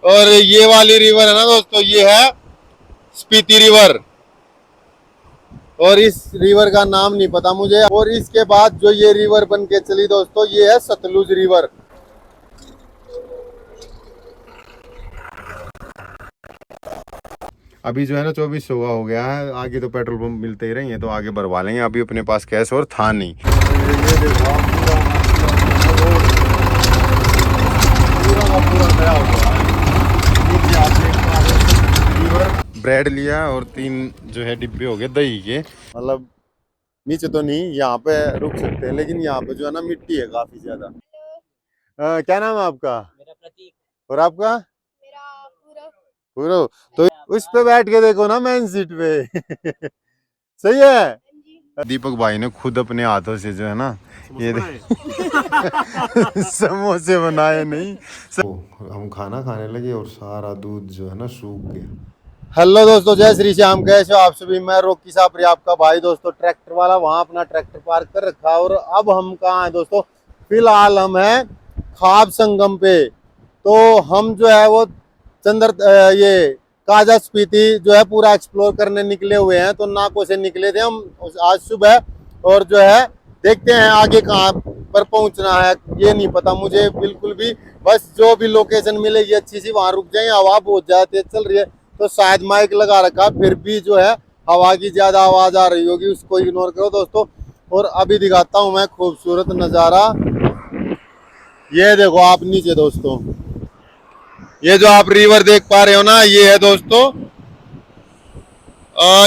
और ये वाली रिवर है ना दोस्तों, ये है स्पीति रिवर। और इस रिवर का नाम नहीं पता मुझे। और इसके बाद जो ये रिवर बन के चली दोस्तों, ये है सतलुज रिवर। अभी जो है ना 2400 का हो गया है। आगे तो पेट्रोल पंप मिलते ही रहेंगे तो आगे भरवा लेंगे। अभी अपने पास कैश और था नहीं। ये देखो आप, पूरा नया हो गया है। नीचे आप देख पा रहे हो, लीवर ब्रेड लिया और 3 जो है डिब्बे हो गए दही के। मतलब नीचे तो नहीं, यहाँ पे रुक सकते हैं, लेकिन यहाँ पे जो है ना मिट्टी है काफी ज्यादा। क्या नाम है आपका? मेरा प्रतीक। और आपका? मेरा पूरा। पूरो। तो उस पे बैठ के देखो ना, मेन सीट पे। सही है। दीपक भाई ने खुद अपने हाथों से जो है ना ये समोसे बनाए नहीं। हम खाना खाने लगे और सारा दूध जो है ना सूख गया। हेलो दोस्तों, जय श्री श्याम। कैसे हो आप सभी? मैं रॉकी सापरी आपका भाई। दोस्तों ट्रैक्टर वाला वहां अपना ट्रैक्टर पार्क कर रखा। और अब हम कहाँ हैं दोस्तों? फिलहाल हम हैं खाब संगम पे। तो हम जो है वो ये काजा स्पीति जो है पूरा एक्सप्लोर करने निकले हुए हैं। तो नाको से निकले थे हम आज सुबह। और जो है देखते हैं आगे कहाँ पर पहुंचना है, ये नहीं पता मुझे बिल्कुल भी। बस जो भी लोकेशन मिलेगी अच्छी सी वहां रुक जाए। हवा बहुत ज्यादा तेज चल रही है तो शायद माइक लगा रखा, फिर भी जो है हवा की ज्यादा आवाज आ रही होगी, उसको इग्नोर करो दोस्तों। और अभी दिखाता हूं मैं खूबसूरत नजारा। ये देखो आप नीचे दोस्तों, ये जो आप रिवर देख पा रहे हो ना, ये है दोस्तों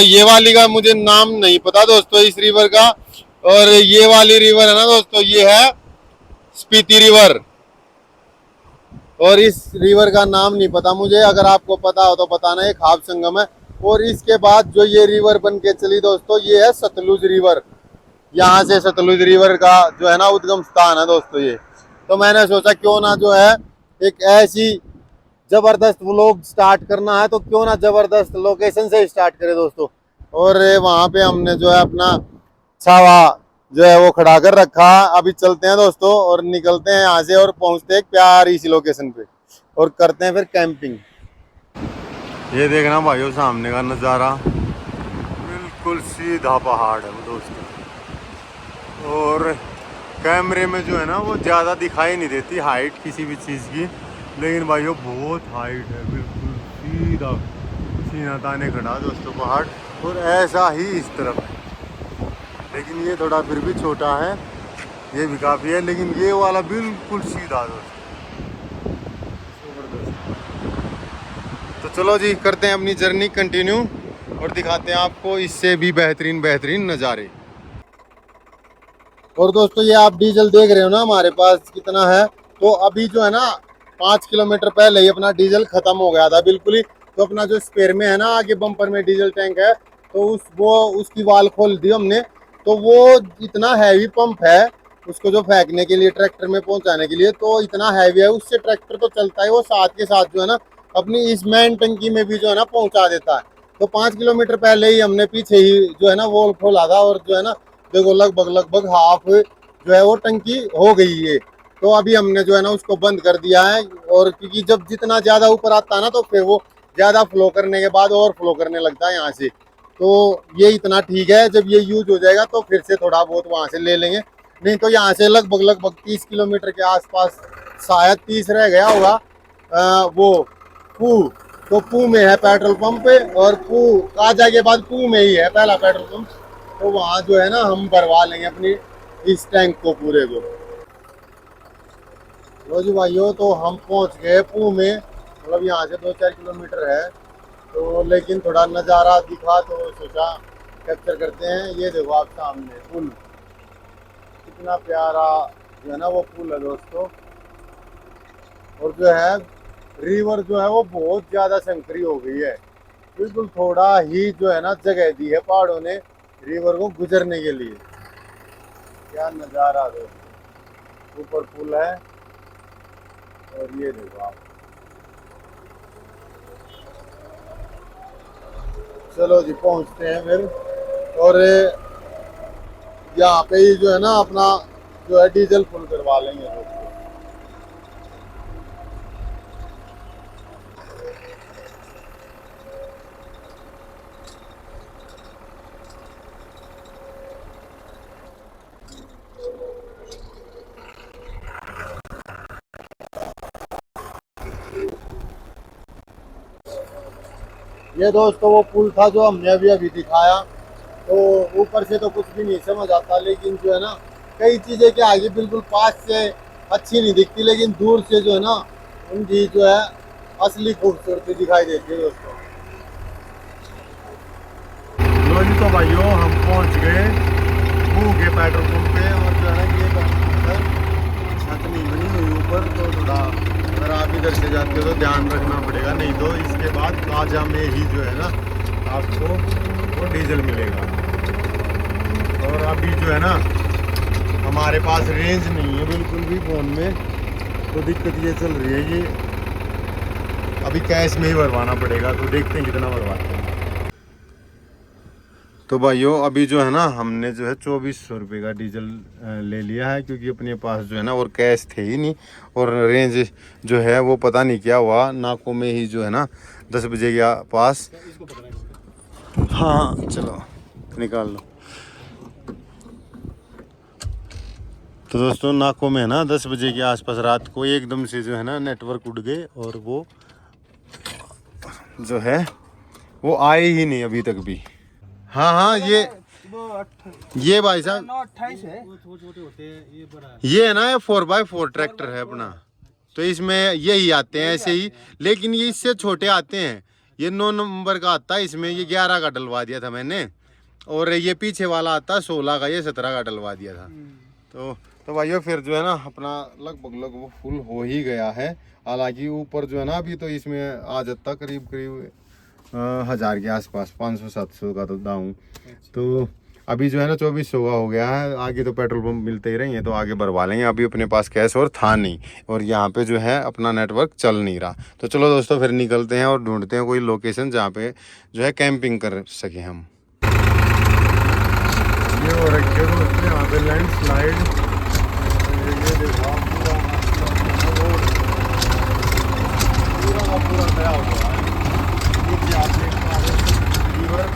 ये वाली का मुझे नाम नहीं पता दोस्तों इस रिवर का। और ये वाली रिवर है ना दोस्तों, ये है स्पीति रिवर। और इस रिवर का नाम नहीं पता मुझे, अगर आपको पता हो तो बताना। ये खाब संगम है। और इसके बाद जो ये रिवर बन के चली दोस्तों, ये है सतलुज रिवर। यहाँ से सतलुज रिवर का जो है ना उद्गम स्थान है दोस्तों ये। तो मैंने सोचा क्यों ना जो है एक ऐसी जबरदस्त व्लॉग स्टार्ट करना है तो क्यों ना जबरदस्त लोकेशन से स्टार्ट करें दोस्तों। और वहां पे हमने जो है अपना छावा जो है वो खड़ा कर रखा। अभी चलते हैं दोस्तों और निकलते हैं यहाँ से और पहुंचते हैं प्यारी सी लोकेशन पे और करते हैं फिर कैंपिंग। ये देखना भाइयों सामने का नज़ारा, बिल्कुल सीधा पहाड़ है दोस्तों। और कैमरे में जो है ना वो ज़्यादा दिखाई नहीं देती हाइट किसी भी चीज़ की, लेकिन भाइयों बहुत हाइट है, बिल्कुल सीधा सीना ताने खड़ा दोस्तों पहाड़। और ऐसा ही इस तरफ है, लेकिन ये थोड़ा फिर भी छोटा है, ये भी काफ़ी है, लेकिन ये वाला बिल्कुल सीधा दोस्तों। तो चलो जी करते हैं अपनी जर्नी कंटिन्यू और दिखाते हैं आपको इससे भी बेहतरीन बेहतरीन नज़ारे। और दोस्तों ये आप डीजल देख रहे हो ना हमारे पास कितना है। तो अभी जो है ना 5 किलोमीटर पहले ही अपना डीजल खत्म हो गया था बिल्कुल ही। तो अपना जो स्पेयर में है ना आगे बम्पर में डीजल टैंक है, तो उसकी वाल खोल दी हमने। तो वो इतना हैवी पंप है, उसको जो फेंकने के लिए ट्रैक्टर में पहुंचाने के लिए, तो इतना हैवी है, उससे ट्रैक्टर तो चलता है, वो साथ के साथ जो है ना अपनी इस मेन टंकी में भी जो है ना पहुंचा देता है। तो 5 किलोमीटर पहले ही हमने पीछे ही जो है ना वो खोला था। और जो है ना देखो लगभग लगभग हाफ जो है वो टंकी हो गई है। तो अभी हमने जो है ना उसको बंद कर दिया है। और क्योंकि जब जितना ज्यादा ऊपर आता है ना तो फिर वो ज्यादा फ्लो करने के बाद और फ्लो करने लगता है यहाँ से। तो ये इतना ठीक है, जब ये यूज हो जाएगा तो फिर से थोड़ा बहुत वहां से ले लेंगे। नहीं तो यहाँ से लगभग लगभग 30 किलोमीटर के आसपास, शायद 30 रह गया होगा। वो पू, तो पू में है पेट्रोल पंप। और पू काजा के बाद पू में ही है पहला पेट्रोल पंप। तो वहां जो है ना हम भरवा लेंगे अपनी इस टैंक को पूरे को। लो जी भाइयों, तो हम पहुंच गए पू में। मतलब यहाँ से 2-4 किलोमीटर है। तो लेकिन थोड़ा नज़ारा दिखा तो सोचा कैप्चर करते हैं। ये देखो आप सामने पुल, कितना प्यारा जो है ना वो पुल है दोस्तों। और जो है रिवर जो है वो बहुत ज़्यादा संकरी हो गई है। बिल्कुल थोड़ा ही जो है ना जगह दी है पहाड़ों ने रिवर को गुजरने के लिए। क्या नज़ारा दोस्तों, ऊपर पुल है और ये देखो आप। चलो जी पहुंचते हैं फिर। और यहाँ पे ही जो है ना अपना जो है डीजल फुल करवा लेंगे दोस्तों। ये दोस्तों वो पुल था जो हमने अभी अभी दिखाया। तो ऊपर से तो कुछ भी नहीं समझ आता, लेकिन जो है ना कई चीजें क्या आगे बिल्कुल पास से अच्छी नहीं दिखती, लेकिन दूर से जो है ना उनकी जो है असली खूबसूरती दिखाई देती है दोस्तों। लो जी तो भाइयों हम पहुंच गए मुंह के पेट्रोल पंप पे, और जो है ना ये छत नहीं बनी हुई ऊपर, तो थोड़ा अगर आप इधर से जाते हो तो ध्यान रखना पड़ेगा, नहीं तो इसके बाद काजा में ही जो है ना आपको वो डीजल मिलेगा। और अभी जो है ना हमारे पास रेंज नहीं है बिल्कुल भी फ़ोन में, तो दिक्कत ये चल रही है कि अभी कैश में ही भरवाना पड़ेगा, तो देखते हैं कितना भरवाते हैं। तो भाइयों अभी जो है ना हमने जो है 2400 रुपये का डीजल ले लिया है, क्योंकि अपने पास जो है ना और कैश थे ही नहीं, और रेंज जो है वो पता नहीं क्या हुआ नाकों में ही जो है ना 10 बजे के पास। हाँ चलो निकाल लो। तो दोस्तों नाकों में है ना 10 बजे के आसपास रात को एकदम से जो है ना नेटवर्क उड़ गए, और वो जो है वो आए ही नहीं अभी तक भी। हाँ हाँ ये भाई साहब 28 है। ये है ना ये 4x4 ट्रैक्टर है अपना, तो इसमें यही आते हैं ऐसे ही, लेकिन ये इससे छोटे आते हैं। ये 9 नंबर का आता है, इसमें ये 11 का डलवा दिया था मैंने, और ये पीछे वाला आता है 16 का, ये 17 का डलवा दिया था। तो भाइयों फिर जो है ना अपना लगभग वो फुल हो ही गया है। हालांकि ऊपर जो है ना अभी तो इसमें आ जाता करीब 1000 के आसपास, 500-700 का तो दाऊँ। तो अभी जो है ना 2400 का हो गया है। आगे तो पेट्रोल पंप मिलते ही रहेंगे तो आगे भरवा लेंगे, अभी अपने पास कैश और था नहीं, और यहाँ पे जो है अपना नेटवर्क चल नहीं रहा। तो चलो दोस्तों फिर निकलते हैं और ढूंढते हैं कोई लोकेशन जहाँ पे जो है कैंपिंग कर सके हम। ये हो रखे है दोस्तों यहाँ पे लैंडस्लाइड, ये देखो पूरा गया हुआ है। नीचे आप देख पा रहे हैं रिवर।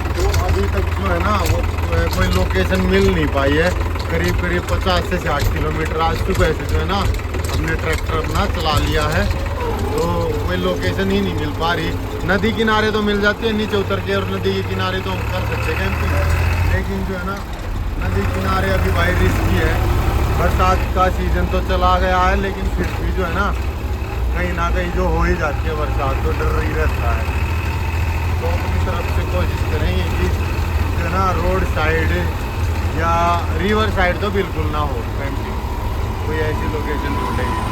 तो अभी तक जो है ना वो कोई लोकेशन मिल नहीं पाई है। करीब 50 से 60 किलोमीटर आज सुबह से जो है ना हमने ट्रैक्टर अपना चला लिया है, तो कोई लोकेशन ही नहीं मिल पा रही। नदी किनारे तो मिल जाती है नीचे उतर के, और नदी के किनारे तो हम कर सकते हैं कैंपिंग, लेकिन जो है ना नदी किनारे अभी भाई रिस्की है। बरसात का सीज़न तो चला गया है, लेकिन फिर भी जो है ना कहीं जो हो ही जाती है बरसात, तो डर ही रहता है। तो अपनी तरफ से कोशिश करेंगे कि जो है ना रोड साइड या रिवर साइड तो बिल्कुल ना हो कैंपिंग, कोई ऐसी लोकेशन ढूंढेंगे।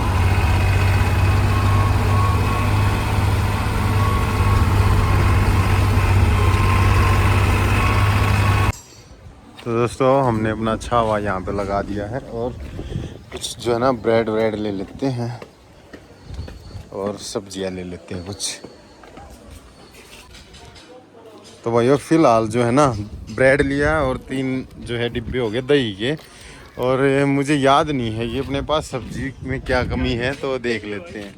तो दोस्तों हमने अपना छावा यहाँ पे लगा दिया है, और कुछ जो है ना ब्रेड ले लेते हैं और सब्जियाँ ले लेते हैं कुछ। तो भाइयों फ़िलहाल जो है ना ब्रेड लिया और 3 जो है डिब्बे हो गए दही के, और मुझे याद नहीं है कि अपने पास सब्जी में क्या कमी है, तो देख लेते हैं।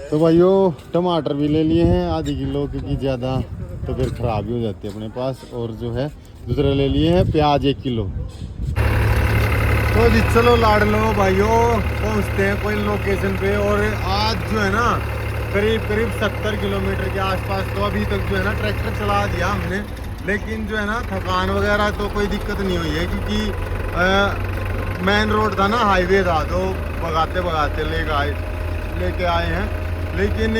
तो भाइयों टमाटर भी ले लिए हैं आधी किलो, क्योंकि ज़्यादा तो फिर ख़राब ही हो जाती है अपने पास, और जो है दूसरे ले लिए हैं प्याज 1 किलो। तो जी चलो लाड लो भाइयों पहुँचते हैं कोई लोकेशन पे। और आज जो है ना करीब 70 किलोमीटर के आसपास, तो अभी तक जो है ना ट्रैक्टर चला दिया हमने, लेकिन जो है ना थकान वगैरह तो कोई दिक्कत नहीं हुई है, क्योंकि मेन रोड था ना, हाईवे था, तो भगाते लेके आए हैं। लेकिन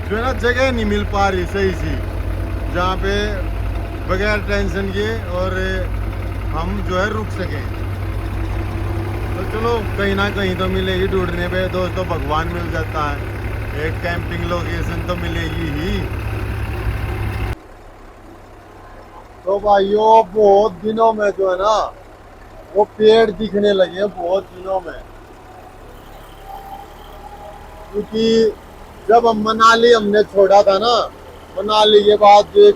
जो है ना जगह नहीं मिल पा रही सही सी, जहाँ पे बगैर टेंशन के और हम जो है रुक सकें। तो चलो कहीं ना कहीं तो मिलेगी, ढूंढने पे दोस्तों भगवान मिल जाता है, एक कैंपिंग लोकेशन तो मिलेगी ही। तो भाइयों बहुत दिनों में जो है ना वो पेड़ दिखने लगे हैं, बहुत दिनों में, क्योंकि जब हम मनाली हमने छोड़ा था ना, मनाली के बाद जो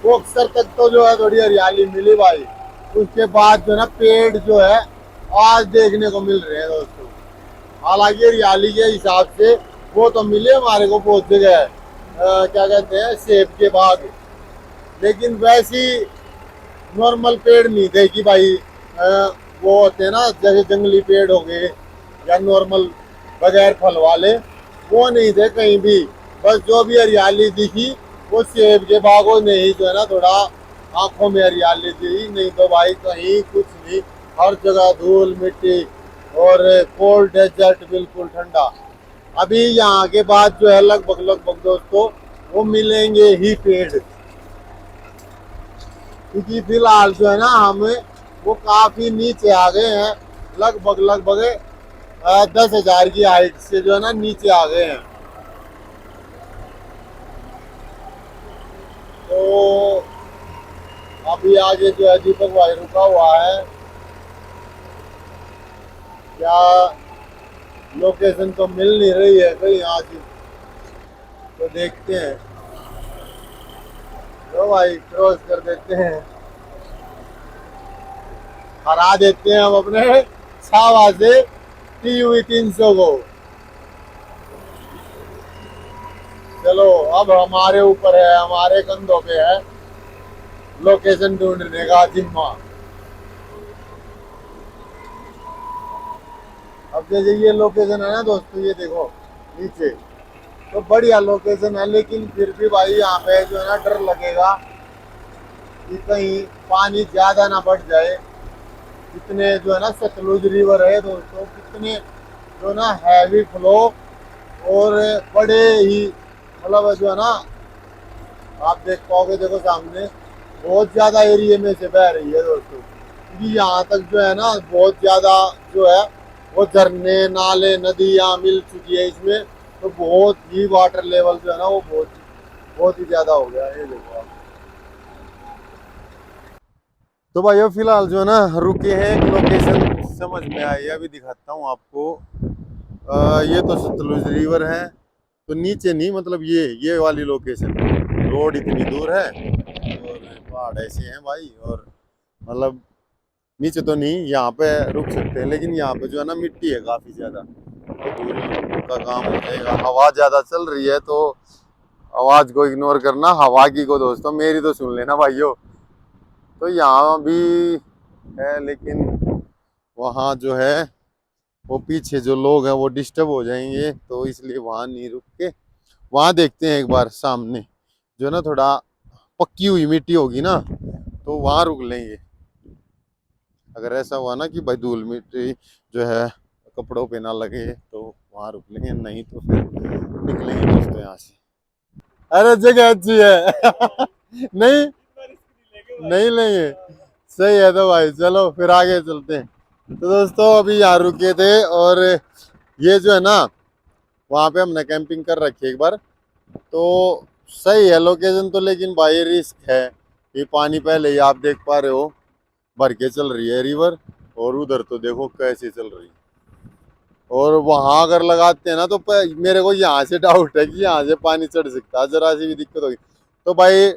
कोकसर तक तो जो है थोड़ी हरियाली मिली भाई, उसके बाद जो है ना पेड़ जो है आज देखने को मिल रहे हैं दोस्तों। हालांकि हरियाली के हिसाब से वो तो मिले हमारे को बहुत जगह, क्या कहते हैं सेब के बाग, लेकिन वैसी नॉर्मल पेड़ नहीं थे कि भाई वो होते हैं ना जैसे जंगली पेड़ हो गए या नॉर्मल बगैर फल वाले, वो नहीं थे कहीं भी। बस जो भी हरियाली दिखी वो सेब के बागों ने ही जो है ना थोड़ा आंखों में हरियाली दी, नहीं तो भाई कहीं कुछ नहीं। हर जगह धूल मिट्टी और कोल्ड डेजर्ट, बिल्कुल ठंडा। अभी यहाँ के बाद जो है लगभग लगभग दोस्तों वो मिलेंगे ही पेड़, क्योंकि फिलहाल जो है ना हम वो काफी नीचे आ गए हैं। लगभग लगभग 10,000 की हाइट से जो है ना नीचे आ गए हैं। तो अभी आगे जो है दीपक भाई रुका हुआ है। क्या लोकेशन तो मिल नहीं रही है कहीं आज, तो देखते हैं। तो भाई क्रॉस कर देते हैं, हरा देते हैं हम अपने छावा से टीवी 300 को। चलो अब हमारे ऊपर है, हमारे कंधों पे है लोकेशन ढूंढने का जिम्मा। अब जैसे ये लोकेशन है ना दोस्तों, ये देखो नीचे, तो बढ़िया लोकेशन है, लेकिन फिर भी भाई यहाँ पे जो है ना डर लगेगा कि कहीं पानी ज्यादा ना बढ़ जाए। कितने जो है ना सतलुज रिवर है दोस्तों, कितने जो ना हैवी फ्लो और बड़े ही मतलब जो है ना, आप देख पाओगे, देखो सामने बहुत ज्यादा एरिया में से बह रही है दोस्तों। क्योंकि यहाँ तक जो है ना बहुत ज्यादा जो है वो झरने नाले नदियाँ मिल चुकी है इसमें। तो बहुत ही वाटर लेवल जो है ना वो बहुत ही ज्यादा हो गया है, ये देखो आप। तो भाइयों फिलहाल जो है ना रुके हैं, एक लोकेशन समझ में आई है, अभी दिखाता हूँ आपको। ये तो सतलुज रिवर है, तो नीचे नहीं, मतलब ये वाली लोकेशन, रोड इतनी दूर है और पहाड़ ऐसे हैं भाई, और मतलब नीचे तो नहीं, यहाँ पे रुक सकते हैं, लेकिन यहाँ पे जो है ना मिट्टी है काफी ज्यादा, तो धूल का काम हो जाएगा। हवा ज्यादा चल रही है तो आवाज को इग्नोर करना, हवा की को दोस्तों, मेरी तो सुन लेना भाइयों। तो यहाँ भी है, लेकिन वहाँ जो है वो पीछे जो लोग हैं वो डिस्टर्ब हो जाएंगे, तो इसलिए वहां नहीं रुक के वहां देखते हैं एक बार सामने, जो है ना थोड़ा पक्की हुई मिट्टी होगी ना, तो वहां रुक लेंगे। अगर ऐसा हुआ ना कि भाई धूल मिट्टी जो है कपड़ों पे ना लगे तो वहां रुक लेंगे, नहीं तो फिर निकलेंगे दोस्तों यहाँ से। अरे जगह अच्छी है नहीं, नहीं लेंगे, सही है। तो भाई चलो फिर आगे चलते हैं। तो दोस्तों अभी यहाँ रुके थे, और ये जो है ना वहाँ पे हमने कैंपिंग कर रखी है एक बार, तो सही है लोकेशन तो, लेकिन भाई रिस्क है। ये पानी पहले ही आप देख पा रहे हो भर के चल रही है रिवर, और उधर तो देखो कैसे चल रही है। और वहां अगर लगाते हैं ना तो मेरे को यहाँ से डाउट है कि यहाँ से पानी चढ़ सकता है, जरा सी भी दिक्कत होगी तो भाई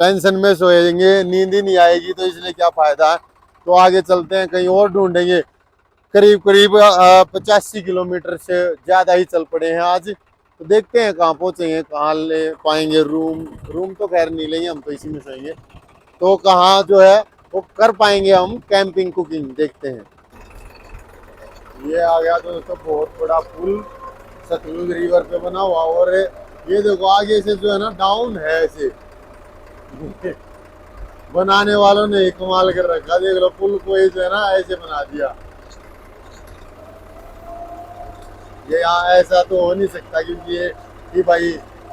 टेंशन में सोएंगे, नींद ही नहीं आएगी, तो इसलिए क्या फायदा है। तो आगे चलते हैं, कहीं और ढूंढेंगे। करीब करीब 85 किलोमीटर से ज्यादा ही चल पड़े हैं आज, तो देखते हैं कहाँ पहुंचेंगे, कहाँ ले पाएंगे रूम। रूम तो खैर नहीं लेंगे, हम तो इसी में सोएंगे। तो कहाँ जो है वो कर पाएंगे हम कैंपिंग कुकिंग, देखते हैं। ये आ गया तो दोस्तों बहुत बड़ा पुल सतलुज रिवर पे बना हुआ, और ये देखो आगे से जो है ना डाउन है ऐसे बनाने वालों ने कमाल कर रखा, देख लो पुल को ये जो है ना ऐसे बना दिया। ये यहाँ ऐसा तो हो नहीं सकता, क्योंकि ये कि भाई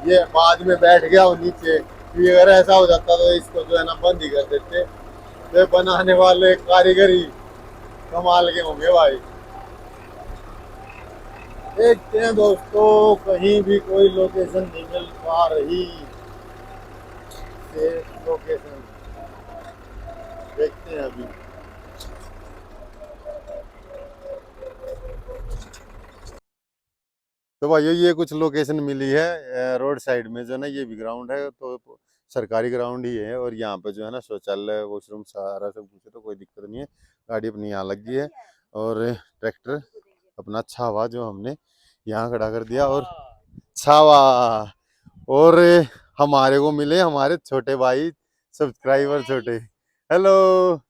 ये बाद में बैठ गया वो नीचे, कि अगर ऐसा हो जाता तो इसको जो है ना बंद ही कर देते। तो बनाने वाले कारीगरी कमाल के होंगे भाई। देखते हैं दोस्तों, कहीं भी कोई लोकेशन नहीं मिल पा रही, सेफ लोकेशन देखते हैं अभी। तो भाइयों ये कुछ लोकेशन मिली है रोड साइड में, जो ना ये भी ग्राउंड है, तो सरकारी ग्राउंड ही है, और यहाँ पे जो है ना शौचालय वॉशरूम सारा सब कुछ है, तो कोई दिक्कत नहीं है। गाड़ी अपनी यहाँ लग गई है, और ट्रैक्टर अपना छावा जो हमने यहाँ खड़ा कर दिया, और छावा। और हमारे को मिले हमारे छोटे भाई सब्सक्राइबर छोटे। हेलो,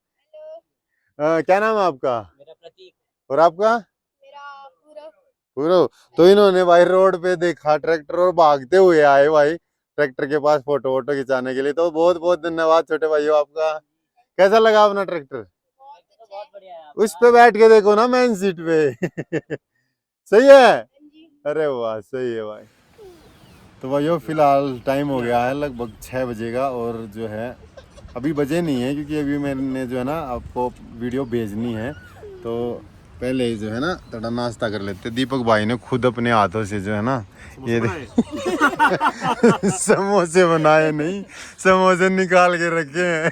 क्या नाम है आपका? मेरा प्रतीक। और आपका? मेरा पूरब। पूरा। तो इन्होंने भाई रोड पे देखा ट्रैक्टर और भागते हुए आए भाई ट्रैक्टर के पास फोटो वोटो खिंचाने के लिए। तो बहुत बहुत धन्यवाद छोटे भाइयों आपका। कैसा लगा अपना ट्रैक्टर? बहुत बहुत बढ़िया है उस पे बैठ के देखो ना, मेन सीट पे। सही है। जी। अरे वाह सही है भाई। तो भाइयों फिलहाल टाइम हो गया है लगभग 6 बजे का, और जो है अभी बजे नहीं है क्योंकि अभी मैंने जो है ना आपको वीडियो भेजनी है। तो पहले ही जो है ना थोड़ा नाश्ता कर लेते। दीपक भाई ने खुद अपने हाथों से जो है ना ये समोसे बनाए, नहीं समोसे निकाल के रखे हैं।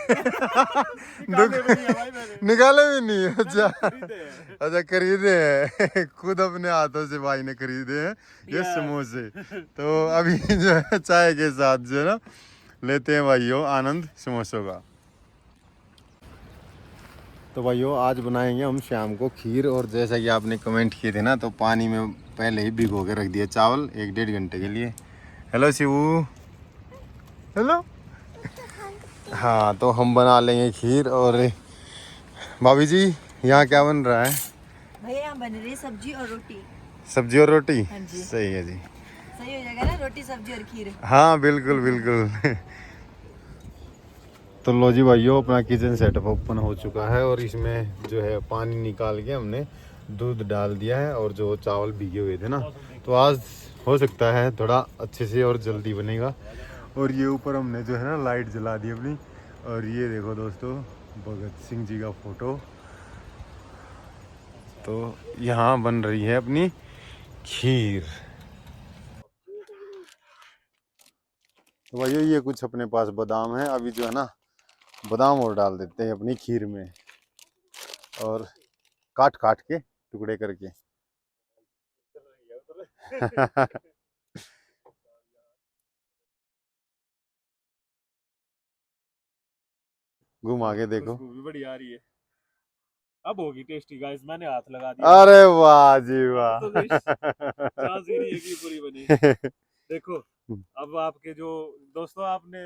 निकाले भी नहीं। अच्छा अच्छा खरीदे हैं। खुद अपने हाथों से भाई ने खरीदे हैं ये समोसे। तो अभी जो है चाय के साथ जो है ना लेते हैं भाइयों आनंद समोसों का। तो भाइयों आज बनाएंगे हम शाम को खीर, और जैसा कि आपने कमेंट किए थे ना तो पानी में पहले ही भिगो के रख दिए चावल 1-1.5 घंटे के लिए। हेलो शिवू। हेलो। हाँ तो हम बना लेंगे खीर। और भाभी जी यहाँ क्या बन रहा है? भैया यहाँ बन रही है सब्जी और रोटी। सब्जी और रोटी? हाँ जी। सही है जी। सही हो जाएगा ना, रोटी सब्जी और खीर। हाँ बिल्कुल बिल्कुल। तो लो जी भाइयों अपना किचन सेटअप ओपन हो चुका है, और इसमें जो है पानी निकाल के हमने दूध डाल दिया है, और जो चावल भीगे हुए थे ना तो आज हो सकता है थोड़ा अच्छे से और जल्दी बनेगा। और ये ऊपर हमने जो है ना लाइट जला दी अपनी। और ये देखो दोस्तों भगत सिंह जी का फोटो। तो यहाँ बन रही है अपनी खीर। तो भाइयों ये कुछ अपने पास बादाम है, अभी जो है ना बादाम और डाल देते हैं अपनी खीर में, और काट काट के टुकड़े करके। घुमा के देखो। खुशबू भी बढ़िया आ रही है। अब होगी टेस्टी गाइस, मैंने हाथ लगा दिया। अरे वाह जी तो गाइस वाह। चांस ही नहीं है कि पूरी बनी। देखो अब आपके जो दोस्तों, आपने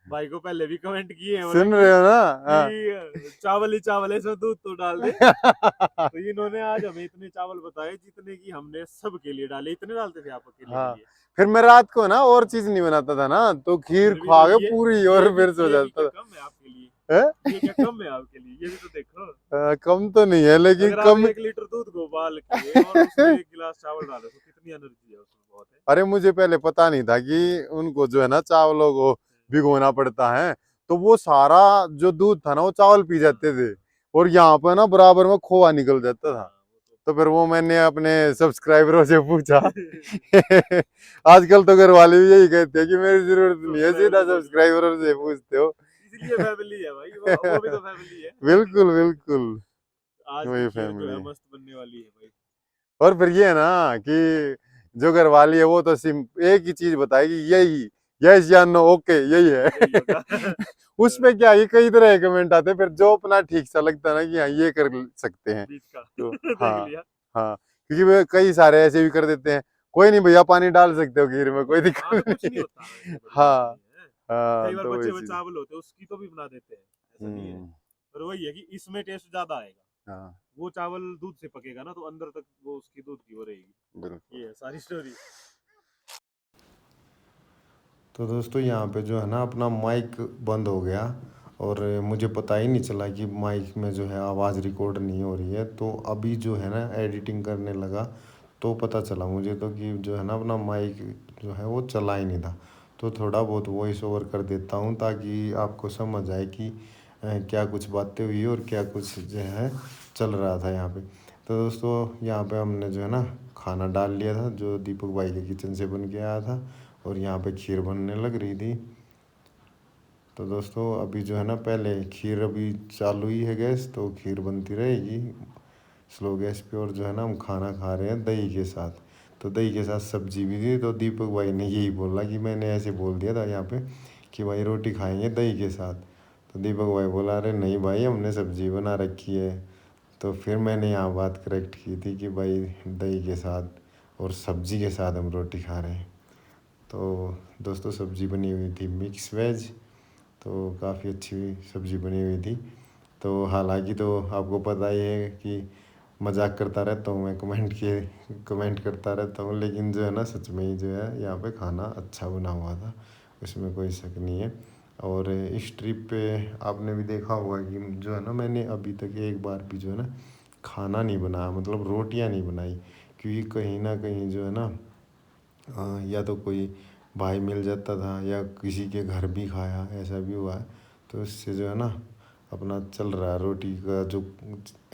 भाई को पहले भी कमेंट किए हैं सुन रहे हो ना? कि चावल ही चावल है, इसमें दूध तो डाल दे। तो इन्होंने आज हमें इतने चावल बताए जितने की हमने सबके लिए डाले। इतने डालते थे आप अकेले हाँ के लिए? फिर मैं रात को ना और चीज नहीं बनाता था ना, तो खीर फिर भी खा तो के पूरी और फिर सो ये भी जाता क्या था। कम है आपके लिए? हैं? ये क्या कम है आपके लिए? ये भी तो देखो। कम तो नहीं है लेकिन अगर आप कम। 1 लीटर दूध को उबाल के और उसमें 1 गिलास चावल डालो तो कितनी एनर्जी है उसमें? बहुत है। अरे मुझे पहले पता नहीं था कि उनको जो है ना चावलों को भिगोना पड़ता है। तो वो सारा जो दूध था ना वो चावल पी जाते थे, और यहाँ पे ना बराबर में खोआ निकल जाता था। तो फिर वो मैंने अपने सब्सक्राइबरों से पूछा। आजकल तो घर वाले भी यही कहते हैं कि मेरी जरूरत नहीं है, सीधा सब्सक्राइबरों से पूछते हो। इसलिए फैमिली है भाई, वो भी तो फैमिली है। बिल्कुल बिल्कुल आज की वही खीर जो है फैमिली। मस्त बनने वाली है भाई। और फिर ये है ना कि जो घर वाली है वो तो सिम एक ही चीज बताएगी, यही यस या नो ओके यही यही है। होगा। उसमें क्या है कई तरह के कमेंट आते हैं, फिर जो अपना ठीक सा लगता है ना कि हाँ ये कर सकते हैं। बीच का तो देख हाँ लिया। हाँ क्योंकि वे कई सारे ऐसे भी कर देते हैं, कोई नहीं भैया पानी डाल सकते हो खीर में, कोई हाँ तो दिक्कत कुछ नहीं नहीं। होता, ऐसी बड़ी बात हाँ नहीं है। हाँ कई बार तो वही बचे हुए चीज। चावल होते हैं उसकी तो भी बना देते हैं, ऐसा नहीं है। हम्म। पर वही है कि इसमें टेस्ट ज्यादा आएगा। हाँ वो चावल दूध से पकेगा ना तो अंदर तक वो उसकी दूध की वो रहेगी। बिल्कुल। ये है सारी स्टोरी। तो दोस्तों यहाँ पे जो है ना अपना माइक बंद हो गया, और मुझे पता ही नहीं चला कि माइक में जो है आवाज़ रिकॉर्ड नहीं हो रही है। तो अभी जो है ना एडिटिंग करने लगा तो पता चला मुझे तो कि जो है ना अपना माइक जो है वो चला ही नहीं था। तो थोड़ा बहुत वॉइस ओवर कर देता हूँ ताकि आपको समझ आए कि क्या कुछ बातें हुई और क्या कुछ जो है चल रहा था यहाँ पे। तो दोस्तों यहाँ पे हमने जो है ना खाना डाल लिया था जो दीपक भाई के किचन से बन के आया था, और यहाँ पे खीर बनने लग रही थी। तो दोस्तों अभी जो है ना पहले खीर अभी चालू ही है गैस, तो खीर बनती रहेगी स्लो गैस पे। और जो है ना हम खाना खा रहे हैं दही के साथ। तो दही के साथ सब्जी भी थी, तो दीपक भाई ने यही बोला कि मैंने ऐसे बोल दिया था यहाँ पे कि भाई रोटी खाएंगे दही के साथ। तो दीपक भाई बोला अरे नहीं भाई हमने सब्जी बना रखी है। तो फिर मैंने यहाँ बात करेक्ट की थी कि भाई दही के साथ और सब्जी के साथ हम रोटी खा रहे हैं। तो दोस्तों सब्ज़ी बनी हुई थी मिक्स वेज, तो काफ़ी अच्छी सब्ज़ी बनी हुई थी। तो हालांकि तो आपको पता ही है कि मजाक करता रहता हूँ मैं, कमेंट करता रहता हूँ, लेकिन जो है ना सच में ही जो है यहाँ पे खाना अच्छा बना हुआ था, उसमें कोई शक नहीं है। और इस ट्रिप पे आपने भी देखा होगा कि जो है ना मैंने अभी तक एक बार भी जो है ना खाना नहीं बनाया, मतलब रोटियाँ नहीं बनाई, क्योंकि कहीं ना कहीं जो है ना या तो कोई भाई मिल जाता था या किसी के घर भी खाया, ऐसा भी हुआ है। तो इससे जो है ना अपना चल रहा है, रोटी का जो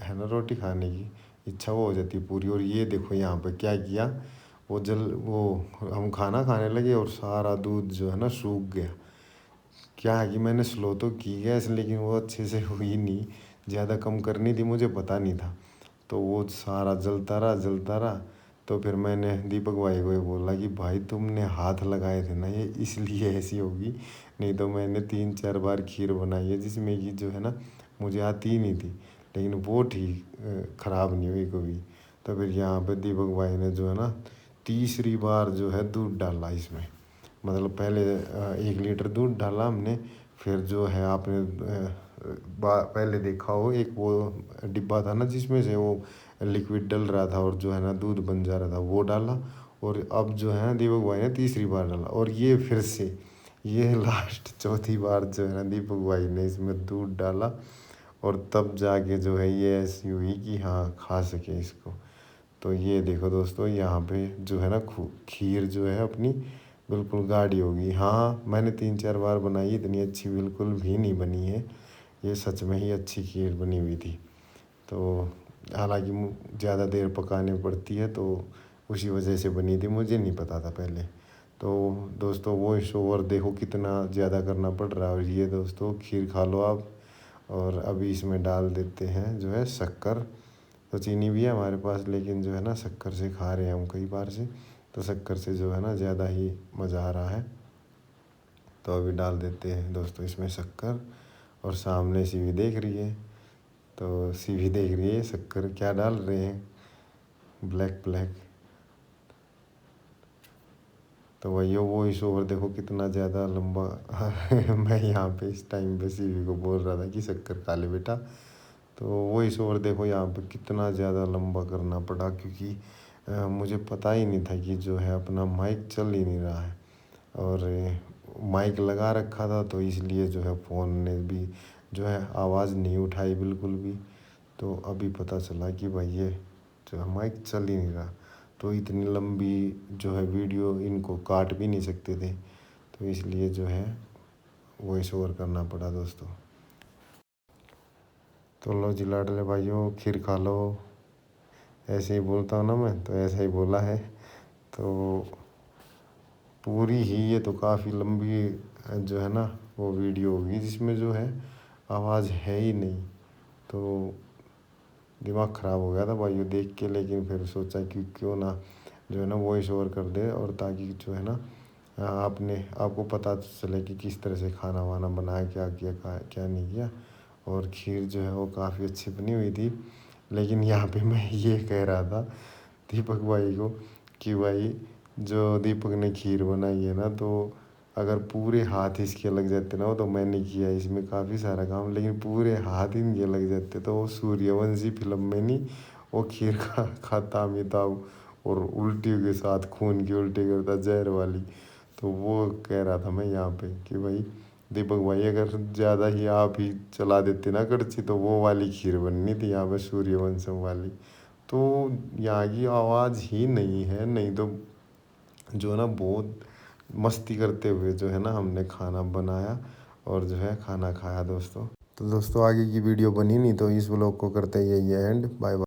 है ना रोटी खाने की इच्छा वो हो जाती है पूरी। और ये देखो यहाँ पे क्या किया, वो हम खाना खाने लगे और सारा दूध जो है ना सूख गया। क्या है कि मैंने स्लो तो की गैस, लेकिन वो अच्छे से हुई नहीं, ज़्यादा कम करनी थी, मुझे पता नहीं था। तो वो सारा जलता रहा। तो फिर मैंने दीपक भाई को ये बोला कि भाई तुमने हाथ लगाए थे ना, ये इसलिए ऐसी होगी, नहीं तो मैंने 3-4 बार खीर बनाई है जिसमें कि जो है ना मुझे आती ही नहीं थी, लेकिन वो ठीक ख़राब नहीं हुई कभी। तो फिर यहाँ पे दीपक भाई ने जो है ना तीसरी बार जो है दूध डाला इसमें, मतलब पहले 1 लीटर दूध डाला हमने। फिर जो है आपने पहले देखा हो एक वो डिब्बा था ना जिसमें से वो लिक्विड डल रहा था और जो है ना दूध बन जा रहा था, वो डाला। और अब जो है दीपक भाई ने तीसरी बार डाला, और ये फिर से ये लास्ट चौथी बार जो है ना दीपक भाई ने इसमें दूध डाला। और तब जाके जो है ये ऐसी हुई कि हाँ खा सके इसको। तो ये देखो दोस्तों यहाँ पे जो है ना खीर जो है अपनी बिल्कुल गाढ़ी होगी। हाँ मैंने 3-4 बार बनाई, इतनी अच्छी बिल्कुल भी नहीं बनी है, ये सच में ही अच्छी खीर बनी हुई थी। तो हालांकि ज़्यादा देर पकानी पड़ती है, तो उसी वजह से बनी थी, मुझे नहीं पता था पहले। तो दोस्तों वॉइस ओवर देखो कितना ज़्यादा करना पड़ रहा है। और ये दोस्तों खीर खा लो आप। और अभी इसमें डाल देते हैं जो है शक्कर। तो चीनी भी है हमारे पास, लेकिन जो है ना शक्कर से खा रहे हैं हम कई बार से, तो शक्कर से जो है ना ज़्यादा ही मज़ा आ रहा है। तो अभी डाल देते हैं दोस्तों इसमें शक्कर। और सामने सीवी देख रही है, तो सीवी देख रही है शक्कर क्या डाल रहे हैं, ब्लैक। तो वही वॉइस ओवर देखो कितना ज़्यादा लंबा मैं यहाँ पे इस टाइम पे सीवी को बोल रहा था कि शक्कर खा ले बेटा। तो वॉइस ओवर देखो यहाँ पे कितना ज़्यादा लंबा करना पड़ा, क्योंकि मुझे पता ही नहीं था कि जो है अपना माइक चल ही नहीं रहा है। और माइक लगा रखा था, तो इसलिए जो है फ़ोन ने भी जो है आवाज़ नहीं उठाई बिल्कुल भी। तो अभी पता चला कि भाई ये जो है माइक चल ही नहीं रहा। तो इतनी लंबी जो है वीडियो इनको काट भी नहीं सकते थे, तो इसलिए जो है वॉइस ओवर करना पड़ा दोस्तों। तो लो जी लाडले भाइयों खीर खा लो, ऐसे ही बोलता हूँ ना मैं, तो ऐसा ही बोला है। तो पूरी ही ये तो काफ़ी लंबी जो है ना वो वीडियो होगी जिसमें जो है आवाज़ है ही नहीं। तो दिमाग ख़राब हो गया था भाइयों देख के, लेकिन फिर सोचा कि क्यों ना जो है ना वॉइस ओवर कर दे, और ताकि जो है ना आपको पता चले कि किस तरह से खाना वाना बनाया, क्या किया क्या नहीं किया। और खीर जो है वो काफ़ी अच्छी बनी हुई थी। लेकिन यहाँ पे मैं ये कह रहा था दीपक भाई को कि भाई जो दीपक ने खीर बनाई है ना, तो अगर पूरे हाथ इसके लग जाते ना, वो तो मैंने किया इसमें काफ़ी सारा काम, लेकिन पूरे हाथ इनके लग जाते तो वो सूर्यवंशी फिल्म में नहीं वो खीर खाता अमिताभ और उल्टी के साथ खून की उल्टी करता जहर वाली। तो वो कह रहा था मैं यहाँ पे कि भाई दीपक भाई अगर ज़्यादा ही आप ही चला देते ना कड़छी, तो वो वाली खीर बननी थी यहाँ पे सूर्यवंशम वाली। तो यहाँ की आवाज़ ही नहीं है, नहीं तो जो है ना बहुत मस्ती करते हुए जो है ना हमने खाना बनाया और जो है खाना खाया दोस्तों। तो दोस्तों आगे की वीडियो बनी नहीं, तो इस व्लॉग को करते ही यही एंड। Bye bye.